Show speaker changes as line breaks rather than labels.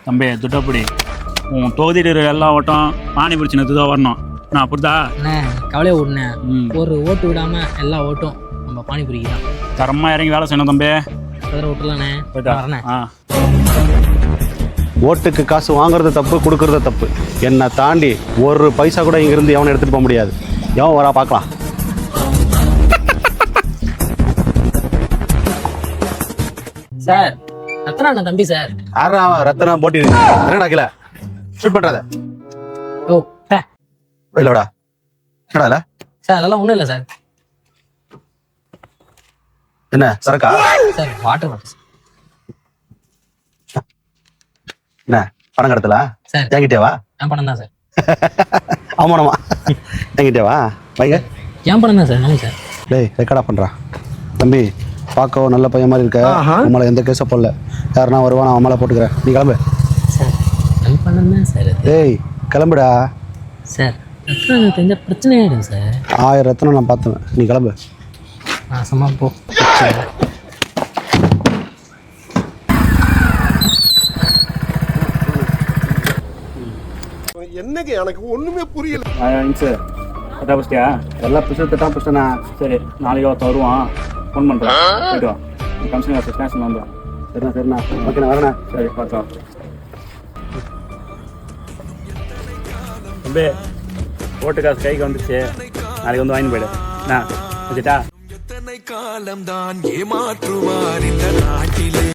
தம்பி துட்டப்படி உன் தொகுதியில் எல்லா ஓட்டம் பானி பிரச்சனை தான் வரணும். நான் அப்படிதா
அண்ணே கவலையை விடுண்ணே. ஒரு ஓட்டு விடாம எல்லா ஓட்டும் நம்ம பானிபுரிக்கு தான்.
தரமாக இறங்கி வேலை செய்யணும் தம்பி.
விட்டுலாண்ணே. வரண்ணே.
ஓட்டுக்கு காசு வாங்குறது தப்பு, கொடுக்கறது தப்பு. என்னை தாண்டி ஒரு பைசா கூட இங்கிருந்து எவனை எடுத்துகிட்டு போக முடியாது. எவன் வரா பார்க்கலாம்.
சார் ரத்னா அண்ணன் தம்பி சார்.
யாரா ரத்தனா போட்டி நடக்கல ஷூட் பண்றத.
ஓ
இல்லடா என்னடா இல்ல
சார் அதெல்லாம் ஒன்றும் இல்லை சார்.
என்ன சரக்கா
சார் வாட்டர் வாட்டர்
என்ன பணம் கடத்தல
சார்.
என்கிட்டேவா?
என் பணம் தான் சார்.
ஆமாமா என்கிட்டேவா? வைங்க
என் பணம் தான் சார். ஆமாம் சார்.
டேய் ரெக்கார்டா பண்றா தம்பி. பார்க்கவும் நல்ல பையன் மாதிரி இருக்க. உங்களை எந்த கேஸை போடல. யாருன்னா வருவா, நான் அம்மால போட்டுக்கிறேன். நீ கிளம்பு
சார். என் பணம் தான் சார்.
டேய் கிளம்புடா
சார். ரத்னா தெரிஞ்ச பிரச்சனையாயிடும் சார்.
1000 ரத்தனம் நான் பார்த்துவேன். நீ கிளம்பு.
சும்மா போ.
என்னங்க எனக்கு ஒண்ணுமே புரியல.
சார் கரெக்டாக ஃபஸ்ட்டியா?
எல்லாம் புதுசு தான் புதுசுண்ணா.
சரி நாளைக்கு ஒருத்தன் வருவான். ஃபோன் பண்ணுறேன். போய்ட்டு வா. கமிஷன் ஸ்டேஷன் வந்துடும்.
சரிண்ணா சரிண்ணா. ஓகே நான் வரேண்ணா.
சரி பார்த்தோம் தம்பி. ஓட்டு காசு கைக்கு வந்துச்சு. நாளைக்கு வந்து வாங்கி போயிடு. என்ன வச்சுட்டா?
காலம் தான் ஏமாற்றுவார் இந்த நாட்டிலே.